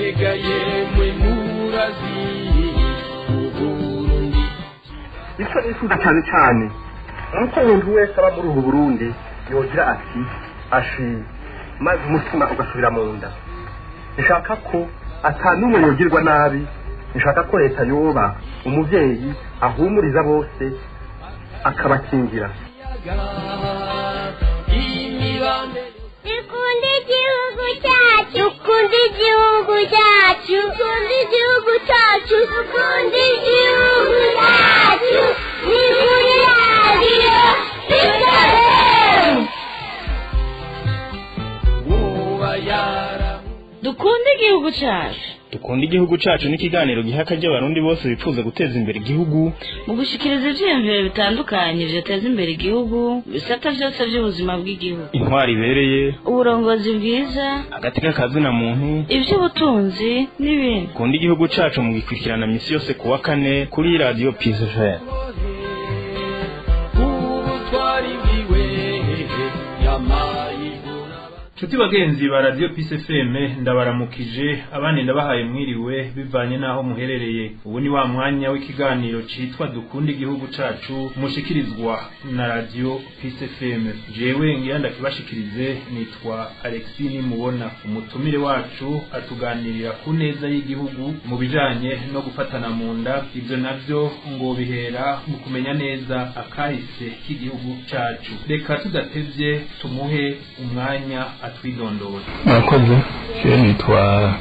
mbega yemwe murazi uburundi icyo nifuza cyane cyane nuko umuntu wese aba muri ubu Burundi yogira ati ashi maze umutima ugasubira mu nda nshaka ko atanumwe yogirwa nabi nshaka ko leta yoba umuvyeyi ahumuriza bose akabakingira Dukunde igihugu cyacu, dukunde igihugu cyacu, dukunde igihugu cyacu, dukunde igihugu cyacu, ni kuri radiyo dukunde igihugu cyacu. Dukunde igihugu cyacu n'ikiganiro gihaka ry'abarundi bose bifuza guteza imbere igihugu mu gushikiriza ivyiyumviro bitandukanye vyateza imbere igihugu bisata vyose vy'ubuzima bw'igihugu, intwari ibereye, uburongozi bwiza, agateka kazina muntu, ivy'ubutunzi n'ibindi. Dukunde igihugu cyacu mu gikurikirana misi yose kuwa kane kuri radio Peace FM. Chuti bagenzi ba radio Peace FM ndabaramukije abandi ndabahaye mwiriwe bivanye naho muherereye. Ubu ni wa mwanya w'ikiganiro citwa Dukunde igihugu cacu mushikirizwa na radio Peace FM. Jewe ngiyanda kibashikirize nitwa Alexini Mubona. Umutumire wacu atuganirira ku neza y'igihugu mu bijanye no gufatana mu nda, ivyo navyo ngo bihera mu kumenya neza akahise k'igihugu cacu. Reka tudatevye tumuhe umwanya atwidondora. Murakoze, je nitwa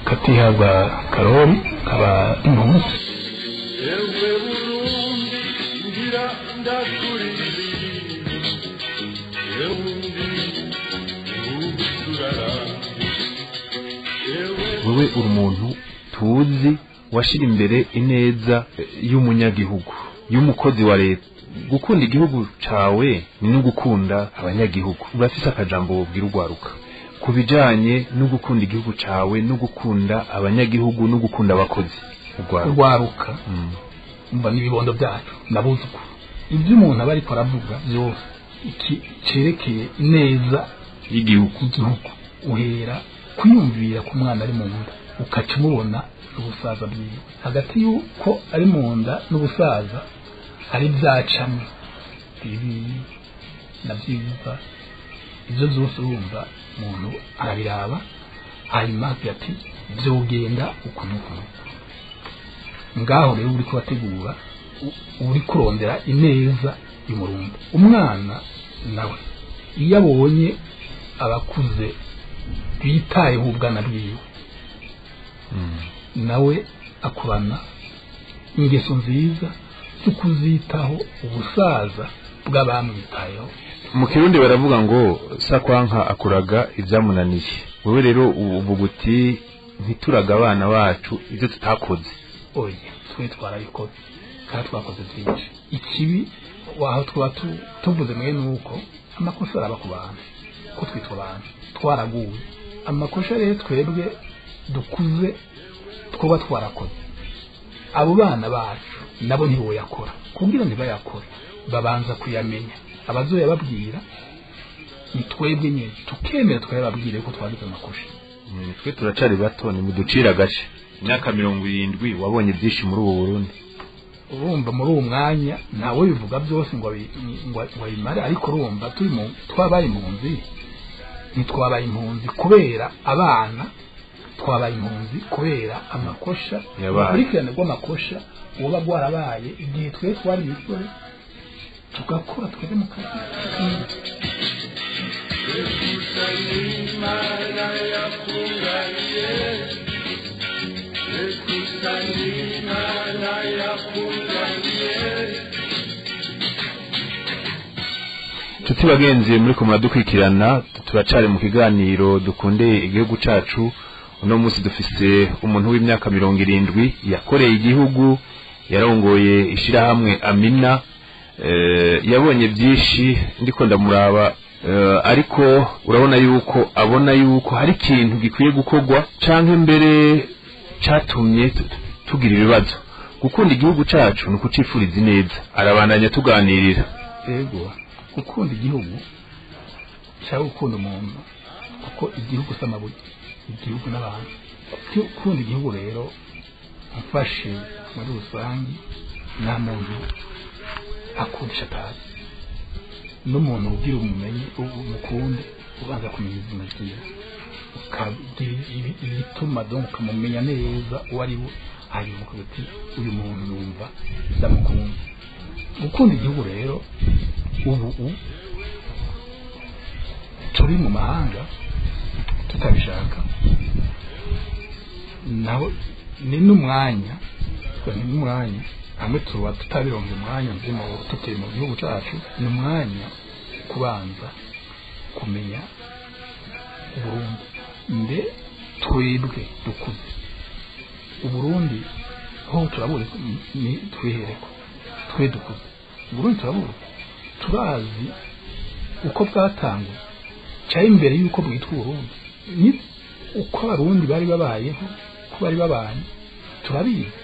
Katihabwa Karori kaba impunzi. Ewe Burundi ngira ndakurizi Wewe uri umuntu tuzi washira imbere ineza y'umunyagihugu, y'umukozi wa leta. Gukunda igihugu cawe ni no gukunda abanyagihugu. Urafise akajambo wobwira ugwaruka kubijanye no gukunda igihugu cawe no gukunda abanyagihugu no gukunda abakozi. Ugwaruka mba nibibondo byacu nabuzuko ivyo umuntu aba ariko aravuga byose iki cerekeye neza y'igihugu uhera kwiyumvira ku mwana ari mu nda ukaca mubona ubusaza bwiwe hagati yuko ari mu nda n'ubusaza hari byacamwe ibi nabyiza ibyo byose urumva umuntu arabiraba hanyuma ati byogenda ukuntu ngaho rero uri kubategura uri kurondera ineza y'umurundi. Umwana nawe iyo abonye abakuze bitayeho ubwana bwiwe nawe akurana ingeso nziza zo kuzitaho ubusaza bw'abamwitayeho. Mu Kirundi baravuga ngo sakwanka akuraga ivyamunaniye. Wewe rero uvuga uti ntituraga abana bacu ivyo tutakoze. Oya twe twarabikoze kandi twakoze byinshi. Ikibi waho tuvuze mwe nuko amakosa araba ku bantu ko twitwa abantu twaraguwe. Amakosa rero twebwe dukuze twoba twarakoze. Abo bana bacu nabo ntibo yakora kugira ngo bayakore babanza kuyamenya. Abazoya babwira ni twebwe nyene tukemera twababwire ko twagize amakosa. Twe turacari bato ni muducira gace. Imyaka 70 wabonye byinshi muri ubu Burundi. Urumva muri uwo mwanya nawe bivuga byose ngo wayimare ariko urumva turi mu twabaye impunzi ntitwabaye impunzi kubera abana twabaye impunzi kubera amakosha ukurikirane rw'amakosha uba gwarabaye igihe twe twari misore tugakora tweze mu kazi. Tuti bagenzi muri ko muradukwikirana turacari mu kiganiro dukunde igihugu cacu. Uno munsi dufise umuntu w'imyaka 70 yakoreye igihugu, yarongoye ishirahamwe Amina. Yabonye byinshi ndiko ndamuraba ariko urabona yuko abona yuko hari ikintu gikwiye gukorwa canke mbere catumye tugira ibibazo. Gukunda igihugu cacu nuko cifuriza neza. Arabandanya tuganirira. Yego gukunda igihugu cyangwa gukunda umuntu kuko igihugu samabuye igihugu n'abantu kundi igihugu rero mfashe muri rusange nta muntu akundisha atazi n'umuntu ugira umumenyi umukunde ubanza kumenya izina ryiwe ibituma donc ukamumenya neza uwo ari we hanyuma ukavuga ati uyu muntu yumva ndamukunda gukunda igihugu rero ubu turi mu mahanga tutabishaka naho ni n'umwanya hamwe tuba tutabironga umwanya nzima tutari mu gihugu cyacu ni umwanya kubanza kumenya Uburundi mbe twebwe dukuze Uburundi ho turabure ni twihereko twe dukuze Uburundi turabure turazi uko bwatangwa cyari imbere yuko bwitwa Uburundi ni uko abarundi bari babayeho ko bari babanye turabizi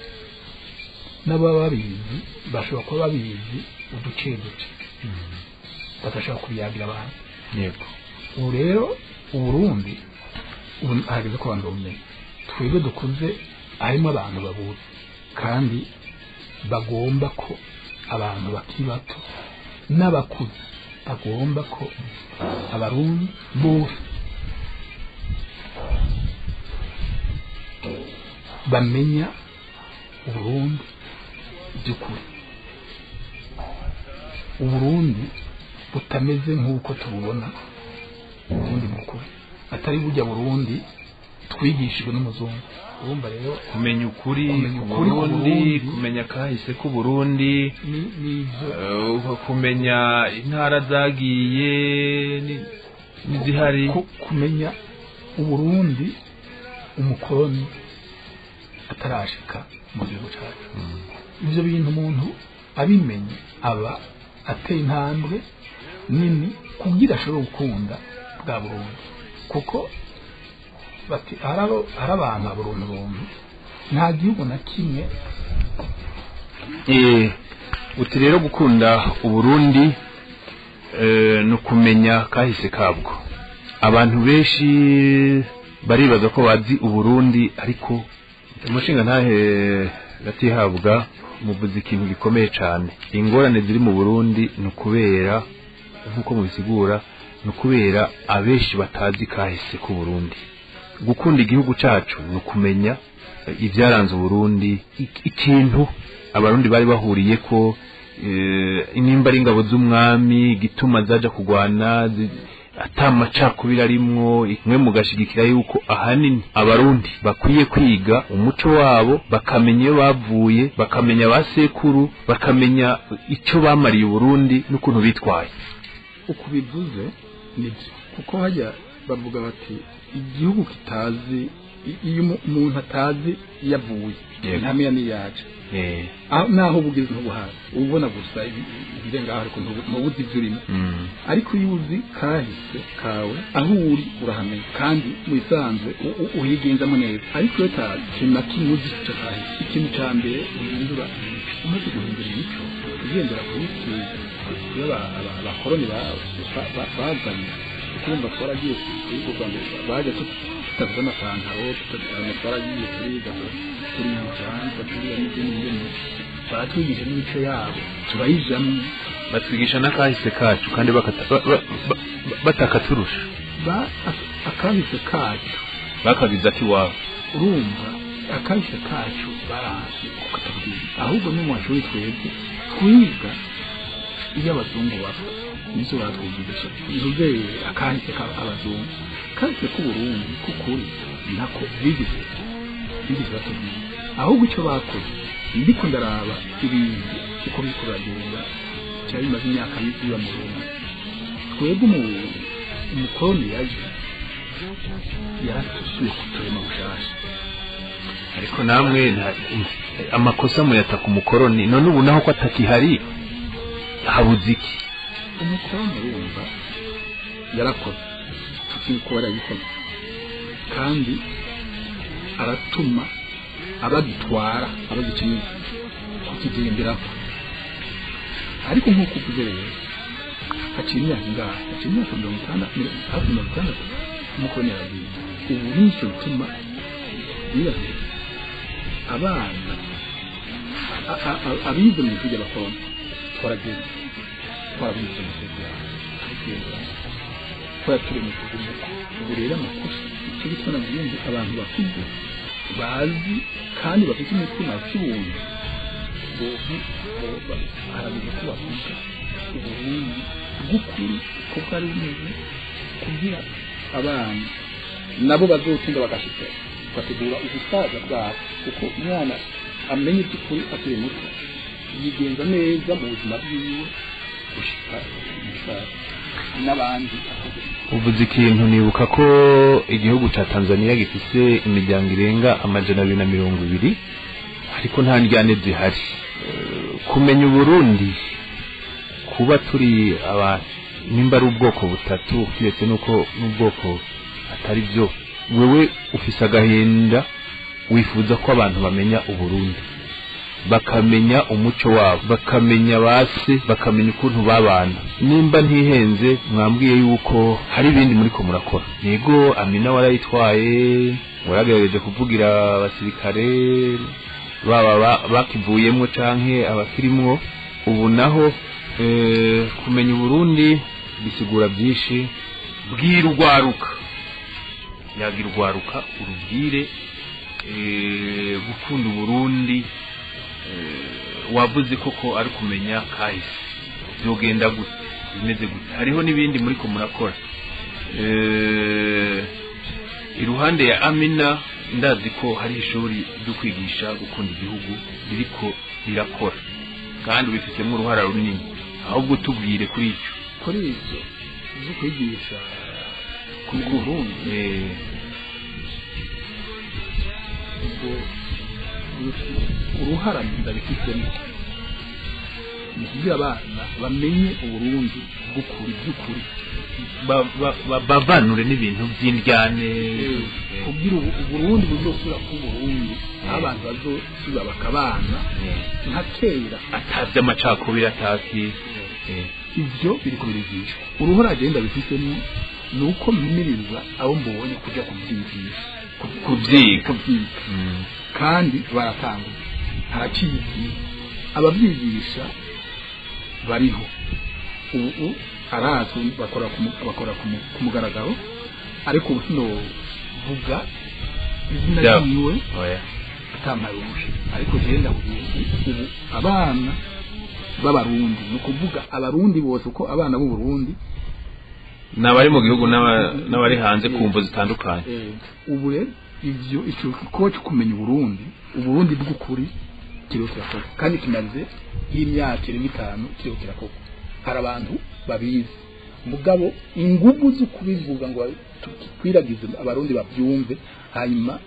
n'ababa babizi bashobora kuba babizi uduce batashaka kubiyagira abantu yego ubu rero Uburundi ubu hageze ko abantu bamenye twebwe dukuze harimo abantu babuze kandi bagomba ko abantu bakiri bato n'abakuze bagomba ko abarundi bose bamenya Uburundi by'ukuri Uburundi butameze nk'uko tububona Uburundi bukuri atari bujya Burundi twigishijwe n'umuzungu urumva rero kumenya ukuri Burundi kumenya kahise ku Burundi kumenya intara zagiye n'izihari kumenya Uburundi umukoroni atarashika mu gihugu cyacu ibyo bintu umuntu abimenye aba ateye intambwe nini kugira ashobora gukunda bwa Burundi kuko bati hari abantu Burundi nta gihugu na kimwe uti rero gukunda Uburundi no kumenya kahise kabwo abantu benshi baribaza ko bazi Uburundi ariko umushinga ntahe gatihabwa muvuze ikintu gikomeye cyane ingorane ziri mu Burundi no kubera nkuko mubisigura no kubera abenshi batazi kahise ku Burundi gukunda igihugu cyacu no kumenya ibyaranze Burundi ikintu abarundi bari bahuriye ko inimba ari ingabo z'umwami gituma zaja kugwana atamacakubira arimwo imwe mugashigikira yuko ahanini abarundi bakwiye kwiga umuco wabo bakamenya iyo bavuye bakamenya basekuru bakamenya icyo bamariye Burundi n'ukuntu bitwaye uko bivuze nibyo kuko hajya bavuga bati igihugu kitazi iyo umuntu atazi yavuye ntamenya niyaje naho bugeze n'ubuhazi ubona gusa ibirengaho ariko ntubuzi ibyo urimo ariko iyo uzi kahise kawe aho uri urahamenya kandi wisanze uhigenzamo neza ariko iyo utazi ikintu na kimwe uzi icyo kahise ikintu cya mbere uhindura umaze guhindura imico ugendera kuri abakoroni bazanye ukumva twaragiye ku Rwanda baje tutavuze amapantaro twaragiye turiga kuri Uganda turiga n'ibindi batwigisha n'imico yabo turayijamo batwigisha n'akahise kacu kandi batakaturusha akahise kacu bakagiza ati wabo urumva akahise kacu barazi kukatubwira ahubwo no mu mashuri twebwe twiga iyo abazungu bapfa nizo batwigisha iruze akahise k'abazungu kahise ku Burundi kukuri nako bigize batubwira ahubwo icyo bakoze ndiko ndaraba ibintu uko bikuragenda cyari bimaze imyaka myiza mu Burundi twebwe umukoroni yaje yaratusuye kuturema bushasha ariko namwe amakosa muyata ku mukoroni none ubu naho ko atakihari habuze iki umukoroni urumva yarakoze tuko yarayikoze kandi aratuma abagitwara abagikeneye kukigenderaho ariko nk'uko uvuze rero hakiri imyaka hafi 60 umukoroni yaragiye ubu nicyo bituma nababwira nti abana abize mu gihe bakorona twaragenze twarabize mu gihe turi mu gihe ubu rero amakosa icyo bitwa nabwenge abantu bakuze bazi kandi bafite imitima y'ubuntu harabize ko bakuze uburundi bw'ukuri ko bwari bumeze kugira abana nabo bazotinda bagashika bategura ubusaza bwabo kuko umwana amenye by'ukuri akiri muto yigenza neza mu buzima bwiwe gushika umusaza n'abandi uvuze ikintu nibuka ko igihugu ca Tanzania gifise imiryango irenga 220 ariko nta ndyane zihari kumenya Uburundi kuba turi abantu nimba ari ubwoko butatu kiretse nuko n'ubwoko atari byo wewe ufise agahinda wifuza ko abantu bamenya Uburundi bakamenya umuco wabo bakamenya base bakamenya ukuntu babana nimba ntihenze mwambwiye yuko hari ibindi muri ko murakora yego Amina warayitwaye waragerageje kuvugira abasirikare baba bakivuyemo canke abakirimwo ubu naho kumenya Uburundi bisigura byinshi bwirugwaruka yagirugwaruka urubwire gukunda Uburundi wavuze koko ari kumenya kahise byogenda gute bimeze gute hariho nibindi muri ko murakora iruhande ya Amina ndazi ko hari ishuri ryo kwigisha gukunda igihugu biriko birakora kandi bifitemo uruhara runini ahubwo tubwire kuri icyo kuri icyo zo kwigisha ku Burundi uruhara ndabifitemo mu kugira abana bamenye Uburundi bw'ukuri by'ukuri bavanure n'ibintu by'indyane kugira Uburundi buzosubira ku Burundi abantu bazosubira bakabana nka kera atavye amacakubiri ataki ivyo biri kubirigishwa uruhora agenda bifitemo nuko mpimiriza abo mbonye kuja kubyigisha kubyiga kandi baratanguye harakizi ababyigisha bariho ubu arazo bakora ku mugaragaro ariko no vuga izina yiwe atamayushe ariko genda ubu abana b'abarundi no kuvuga abarundi bose uko abana b'u Burundi nabari mu gihugu n'abari hanze kumvo zitandukanye ubu rero ivyo icyo cyo kumenya Uburundi bw'ukuri kiriho kirakora kandi kimaze y'imyaka 5 kiriho kirakora hari abantu babizi mugabo ingugu zo kubivuga ngo twiragize abarundi babyumve hanyuma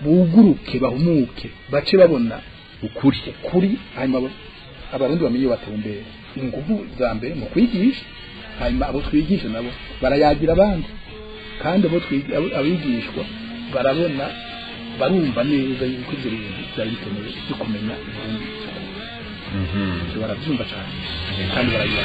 buguruke bahumuke bace babona ukuri hanyuma abarundi bamenye batumbere ingugu za mbere mu kwigisha hanyuma abo twigisha nabo barayagira abandi kandi abo abigishwa barabona barumva neza yuko ibyo bintu byari bikenewe byo kumenya Uburundi barabyumva cyane kandi barayiga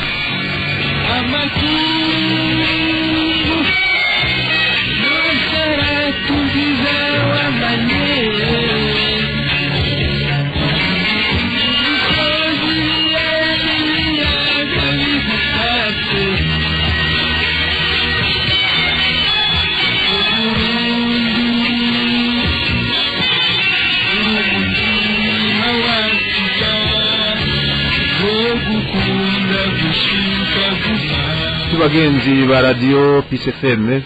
bagenzi ba radio Peace FM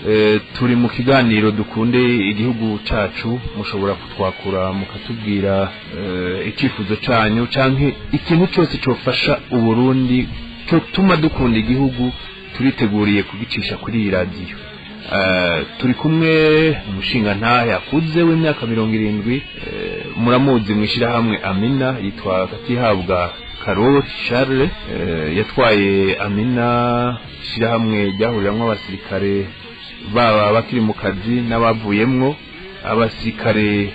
turi mu kiganiro dukunde igihugu cacu mushobora kutwakura mukatubwira ikifuzo canyu canke ikintu cyose cyofasha Uburundi cyo tuma dukunda igihugu turiteguriye kugicisha kuri iyi radio turi kumwe umushinga ntahe akuze w'imyaka 70 muramuzi mwishira hamwe Amina yitwa Katihabwa Karol Charles yatwaye Amina shirahamwe ryahuriramwe abasirikare baba bakiri mu kazi n'abavuyemwo abasirikare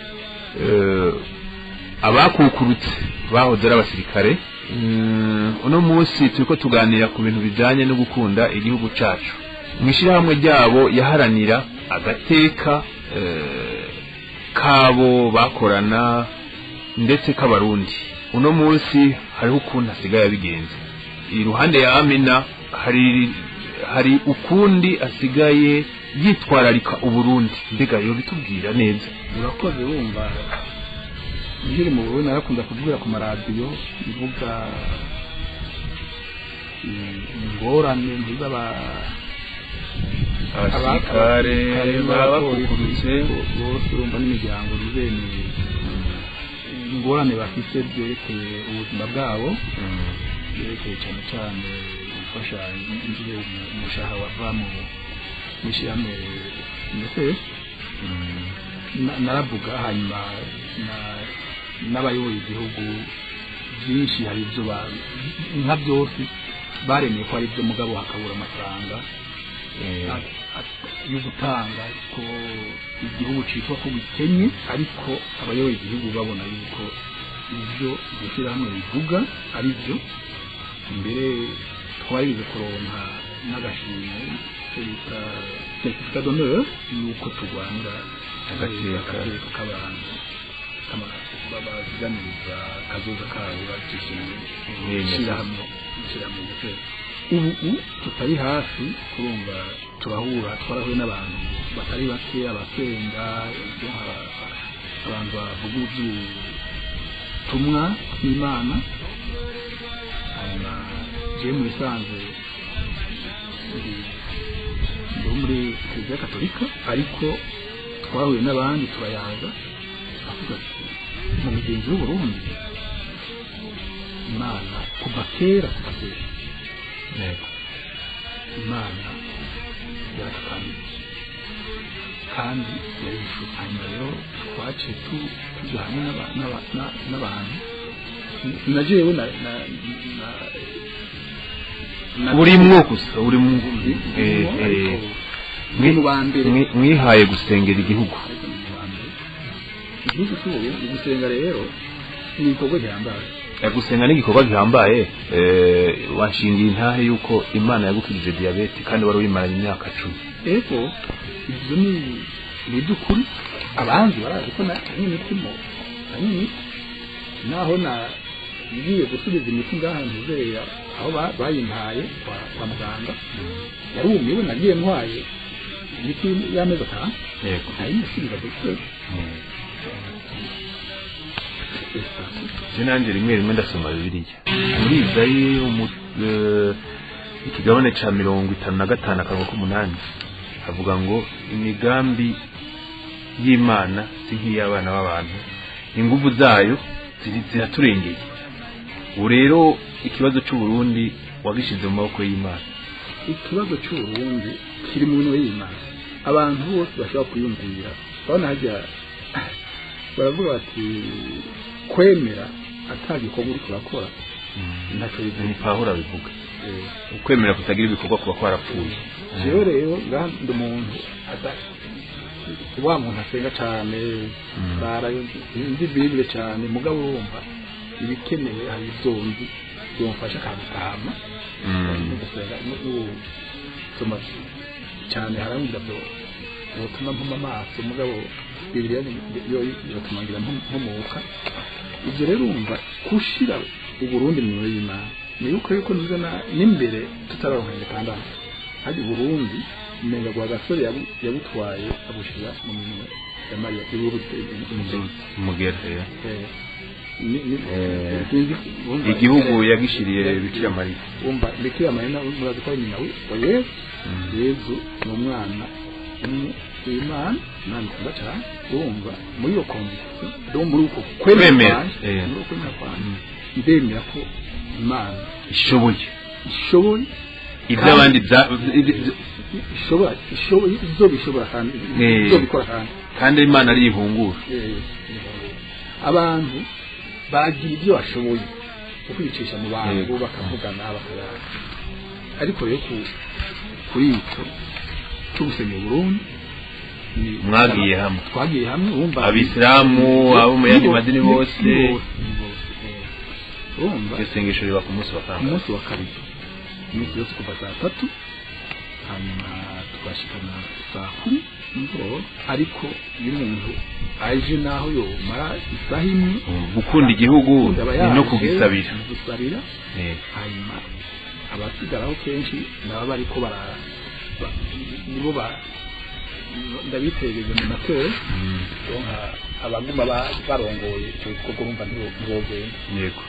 abakukurutse bahoze ari abasirikare uno munsi turiko tuganira ku bintu bijanye no gukunda igihugu cacu mwishirahamwe ryabo yaharanira agateka kabo bakorana ndetse k'abarundi uno munsi hariho ukuntu asigaye abigenza iruhande ya Amina hari ukundi asigaye yitwararika uburundi mbega yo bitubwira neza urakoze wumva nkiri mu Burundi narakunda kuvuga ku maradiyo ivuga ingorane abasirikare babakukurutse bose urumva n'imiryango rubene ingorane bafite byerekeye ubuzima bwabo byerekeye cyane cyane gufasha inzira umushahara wava mu mishyirahamwe ndetse naravuga hanyuma n'abayoboye igihugu byinshi hari ibyo nka byose baremeye ko ari ibyo mugabo hakabura amafaranga yo gutanga ko igihugu cyitwa ko bikenye ariko abayoboye igihugu babona yuko ibyo gushyirahamwe bivuga ari byo mbere twarize kuronka n'agashimwe bita certificat d'honneur yuko turwanira agateka k'abantu babaziganiriza kazoza kabo bakishimiye ishyirahamwe ubu tutari hafi kurumva twarahuye n'abantu batari bake abasenga abantu bavuga ubutumwa bw'Imana hanyuma jewe mu bisanzwe ndi muri Kiliziya Katolika ariko twahuye n'abandi turayaga avuga mu migenzo y'Uburundi Imana kuva kera Imana yaratukanye kandi yarishukanye rero twaciye tujya hamwe n'abantu najewe urimwo gusa urimwo mwihaye gusengera igihugu gusenga rero ni igikorwa gihambaye gusenga n'igikorwa gihambaye washingiye intahe yuko Imana yagukirije diabete kandi wari uyimaranye imyaka 10 ego ibyo ni by'ukuri abanzi barazi ko n'imitima naho ngiye gusubiza imiti ngaha ntuzeya aho bayimpaye kwa muganga yarumiwe nagiye ntwaye imiti y'amezi 5 yego ari musubiza dukwe Jenanje rimwe ndasoma Bibiliya muri Izayi ikigabane ca 55 akavuga ko 8 avuga ngo imigambi y'Imana si nk'iy'abana b'abantu ingufu zayo ziraturengeye ubu rero ikibazo cy'u Burundi wagishize mu maboko y'Imana ikibazo cy'u Burundi kiri mu bintu y'Imana abantu bose bashaka kuyumvira babona hajya baravuga bati kwemera atagikorwa uri kurakora ntacyo ni Pawulo abivuga ukwemera kutagira ibikorwa kuba kwarapfuye jewe rero ndi umuntu wa muntu asenga cyane nzi Bibiliya cyane mugabo wumva ibikeneye hari ibyonzi byomfasha akabitama gusenga n'ubusoma cyane harangira byo ubutuma mpuma amaso mugabo Bibiliya yo yotumangira mpumuka ibyo rero umva kushira uburundi mu y'Imana ni yuko nzana n'imbere tutararonka independence haje Burundi menga gwa gasore yabutwaye abushira mu minwe ya Maria y'uburundi mugera igihugu yagishiriye Bikira Maria umva Bikira Maria murazi ko nyina we Yezu n'umwana Imana nani kubacha umva muri yo konvisi do muri uko kwemera ndemera ko Imana ishoboye iby'abandi ishoboye ibyo bishobora kandi ibyo bikora kandi Imana ari ihungura abantu bagira ibyo bashoboye kwicisha mu bantu bakavugana bakayana ariko rero kuri icyo cy'ubusenge Burundi mwagiye hamwe twagiye hamwe wumva abisilamu abo mu yandi madini bose wumva isengesho riba ku munsi wa kabiri iminsi yose kuva saa 3 hanyuma twashikana saa 10 n'ijoro ariko iyo umuntu aje naho yomara isaha imwe gukunda igihugu no kugisabira hanyuma abasigaraho kenshi nabo bariko nibo ndabitegereje mu matora abaguma barongoye cyo kurumva ntibogenda yego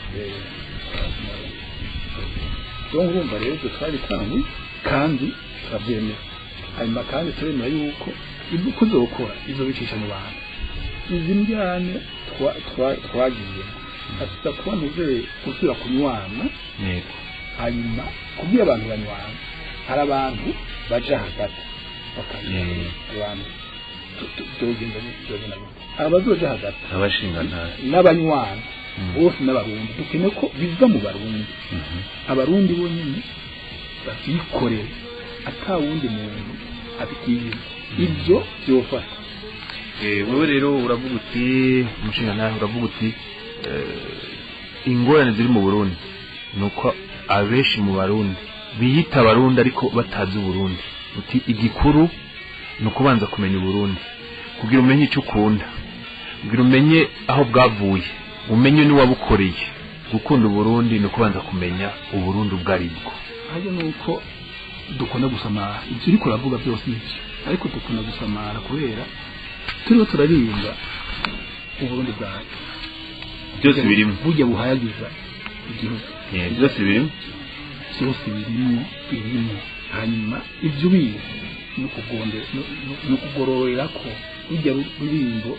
urumva rero twari kandi turabyemera hanyuma kandi turemera yuko ibyo kuzokora izo bicisha mu bantu izi njyane twagiye asa kuba muzeye gusubira kunywana hanyuma kubwira abantu banywana hari abantu baja hagati abantu abazoja hagati abashingana n'abanywana bose n'abarundi dukeneye ko biva mu barundi abarundi bonyine bavyikorera atawundi muntu abikwiye ibyo byofasha wewe rero uravuga uti umushingana uravuga uti ingorane ziri mu Burundi nuko abeshi mu barundi biyita abarundi ariko batazi Burundi uti igikuru nuko banza kumenya Burundi kugira umenye icyo ukunda kugira umenye aho bwavuye umenye ni wabukoreye gukunda Burundi nuko banza kumenya Uburundi ubwaribwo haje nuko dukunda gusamara ibyo uri kuravuga byose n'ibyo ariko dukunda gusamara kubera turiho turarinda Uburundi bwacu byose birimo burya buhayagiza igihugu byose birimo hanyuma ibyo biye no kugororera ko burya rurimbo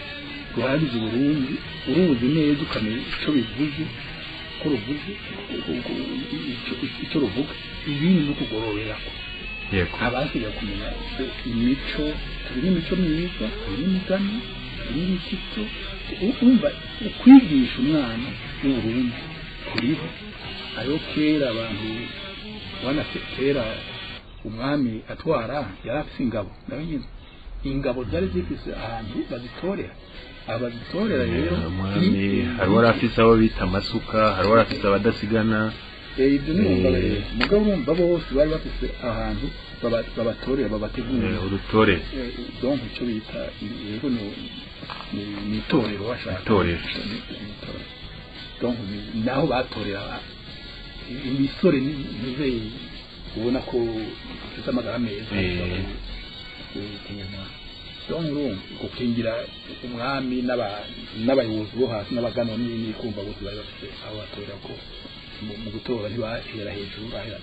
ruhayagiza Uburundi uruzi neza ukamenya icyo bivuze ko ruvuze icyo ruvuga ibindi no kugororera ko abasigaye kumenya imico turi imico myiza turi imigani turi imikito umva ukwigisha umwana w'Uburundi kuriho ayo kera abantu wana kera umwami atwara yarafise ingabo nabinyine ingabo zari zifise ahantu bazitorera abazitorera rero umwami hari warafise abo bita amasuka hari warafise abadasigana ibyo ni mugabo urumva bose bari bafise ahantu babatorera babategurira urutore donc icyo bita yego ni itorero washaka itorero donc naho batorera imisore nizeye ubona ko ufite amagara meza donc gukingira umwami n'abayobozi bo hasi n'abagano n'ibindi kumva bose bari bafite aho batorera ko mu gutora ntibahera hejuru bahera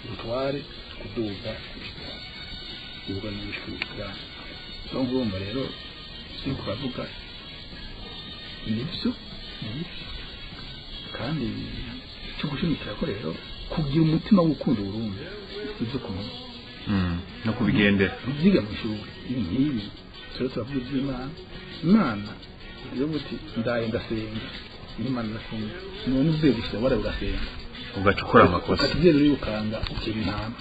gutware kuduga ubwo n'ibishura donc urumva rero cyo kuvuga nibyo kandi cyo gushimikira ko rero kugira umutima w'urukundo Burundi ibyo kumenya no kubigendera byiga mu ishuri n'ibi turavuga Imana iyo buti ndaye ndasenga Imana nasenga none uvuye gushira wara urasenga ugacukura amakosa ati rero yukanga ukiri intama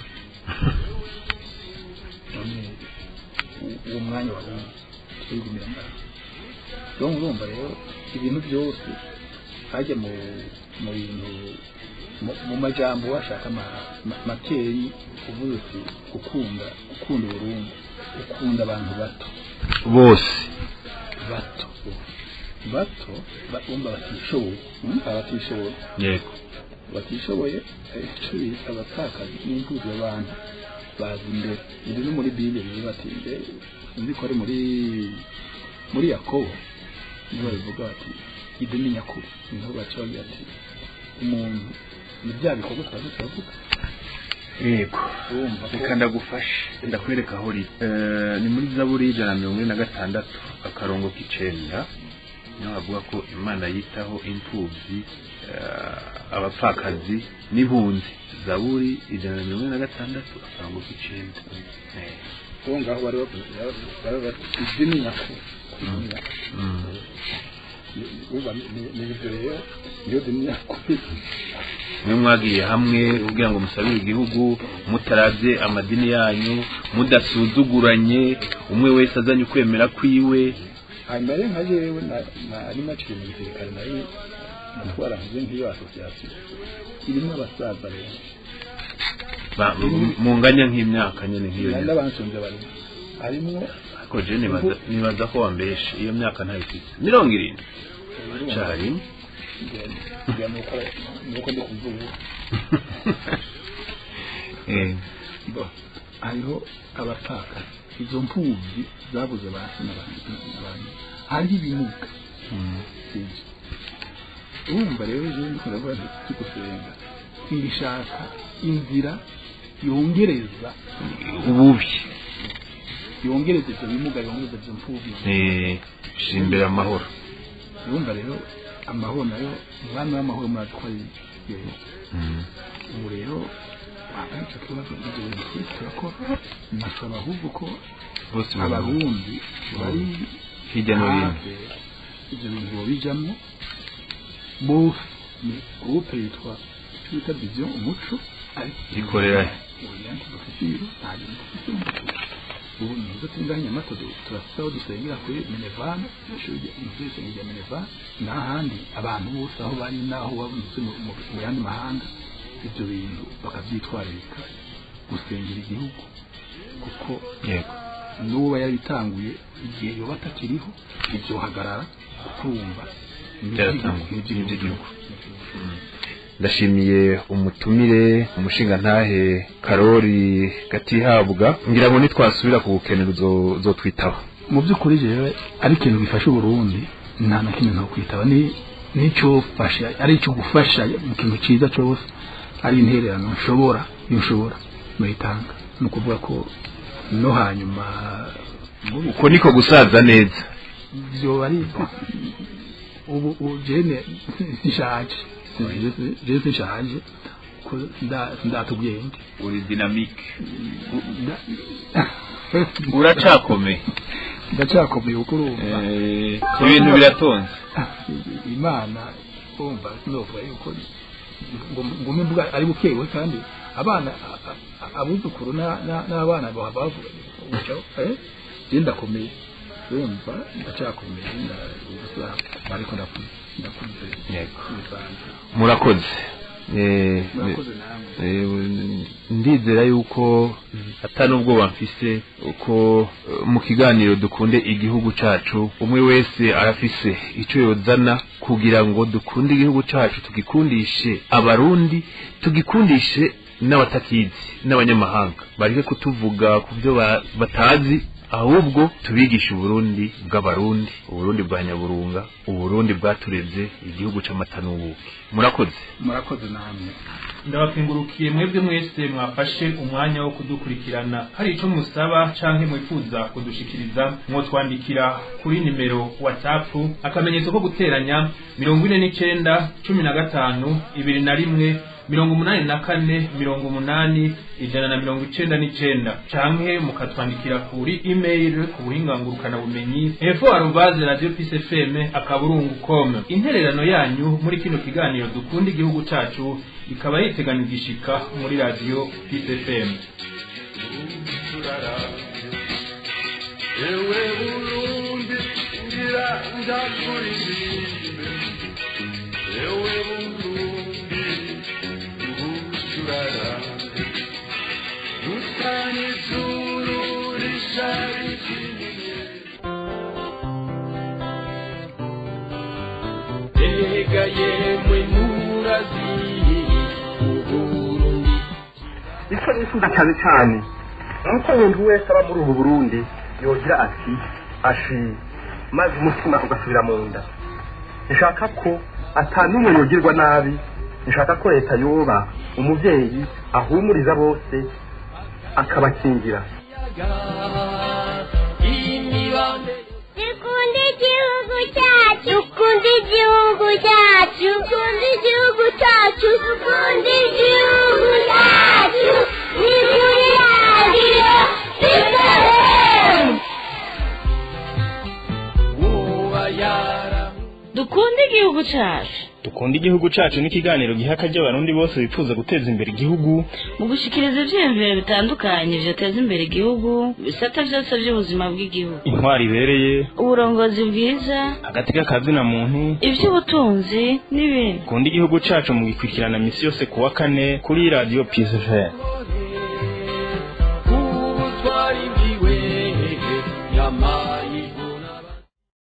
uwo mwanya wawe twigumira ngaho donc urumva rero ibintu byose hajya mu bintu mu majambo washaka makeyi uvuze uti ukunda Burundi ukunda abantu bato bose bato bumva batishoboye yego batishoboye abatakazi n'impuzu abantu bazi imbere ibi no muri Bibiliya batinde nzi ko ari muri Yakobo niho bivuga ati ibi ni nyakuri niho bacaga ati umuntu ni bya bikorwa twavuga yego reka ndagufashe ndakwereka aho uri ni muri Zaburi 146 akarongo k'icenda niho bavuga ko Imana yitaho impfuvyi abapfakazi n'ibunzi Zaburi 146 akarongo k'icenda ngaho bari izini nyakuri mwe mwagiye hamwe kugira ngo musabire igihugu mutaravye amadini yanyu mudasuzuguranye umwe wese azanye kwemera kwiwe hanyuma rero nka jewe ari maciye mu gisirikare nari natwara nk'iyo association irimo abasaza rero munganya nk'imyaka nyene nk'iyo nyene n'abansonze bari harimo ko je nibaza ko wambeshe iyo myaka ntayifite 70 cyari nuko ndi kuvuga hariho abapfaka izo mpfubyi zabuze basi n'abandi hari ibimuga urumva rero je ndikora bari kusenga kwishaka inzira yongereza ububi yongereza ibyo bimuga yongereza ibyo mpfubyi shimbira amahoro urumva rero amahoro nayo umwami w'amahoro muratwaye ubu rero icyo kibazo ibyo bintu turakora nasaba ahubwo ko bose abarundi bari hirya no hino ibyo bintu bijamo bose ni groupe yitwa twita vision umuco ikorera ubu nizo tunganya amato turasaba dusengera kuri Minevana ishuri rya Minevana n'ahandi abantu bose aho bari naho babunze mu yandi mahanga ibyo bintu bakabyitwararika gusengera igihugu kuko yego n'uba yabitanguye igihe yoba atakiriho ibyo hagarara kurumva n'iby'igihugu ndashimiye umutumire umushinga ntahe Karori Gatihabwa ngira ngo nitwasubira ku bukenero uzotwitaho mu by'ukuri jewe ari ikintu gifasha Burundi nta na kimwe nto kwitaba n'icyo fasha ari icyo gufasha mu kintu cyiza cyose ari intererano nshobora nuyitanga ni ukuvuga ko no hanyuma uko niko gusaza neza byo bari ubu jene sishaje je sishaje ko ndatubwenge uri dynamique uracakomeye ndacakomeye ukurumva ibintu biratonze imana umva sinovuga yuko ngo mvuga ari bukewe kandi abana abuzukuru n'abana bavuga genda komeye urumva ndacakomeye ariko ndakunze murakoze ndizera yuko atanubwo bamfise uko mu kiganiro dukunde igihugu cacu umwe wese arafise ico yozana kugira ngo dukunde igihugu cacu tugikundishe abarundi tugikundishe n'abatakizi n'abanyamahanga bareke kutuvuga ku byo batazi ahubwo tubigisha Uburundi bw'abarundi Uburundi bwa Nyaburunga Uburundi bwatureze igihugu c'amata n'ubuki murakoze namwe ndabakengurukiye mwebwe mwese mwafashe umwanya wo kudukurikirana hari ico musaba canke mwifuza kudushikiriza mwotwandikira kuri nimero WhatsApp akamenyetso ko guteranya 49 15 21 84 canke mukatwandikira kuri email ku buhingangurukana bumenyi info@radiopicfm.com. intererano yanyu muri kino kiganiro dukunda igihugu cacu ikaba yiteganijishika muri Radio PCFM. ewe Burundi ngira ndakuririmbe ewe Burundi ubusurara usanye zuru risharikiniye tega yemwe murazi Burundi icyo nifuza cyane nuko umuntu wese aba muri ubu Burundi yogira ati ashi maze umutima ugasubira mu nda nshaka ko atanumwe yogirwa nabi nshaka ko leta yoba umuvyeyi ahumuriza bose akabakingira Dukunde igihugu cyacu, dukunde igihugu cyacu, dukunde igihugu cyacu, dukunde igihugu cyacu, ni kuri radiyo PCFM. dukunde igihugu cacu Dukunde igihugu cacu n'ikiganiro gihaka ry'abarundi bose bifuza guteza imbere igihugu mu gushikiriza ivyiyumviro bitandukanye vyateza imbere igihugu bisata vyose vy'ubuzima bw'igihugu intwari ibereye uburongozi bwiza hagati y'akazi na muntu ivy'ubutunzi n'ibindi Dukunde igihugu cacu mu gikurikirana misi yose kuwa kane kuri Radio PCFM. igihugu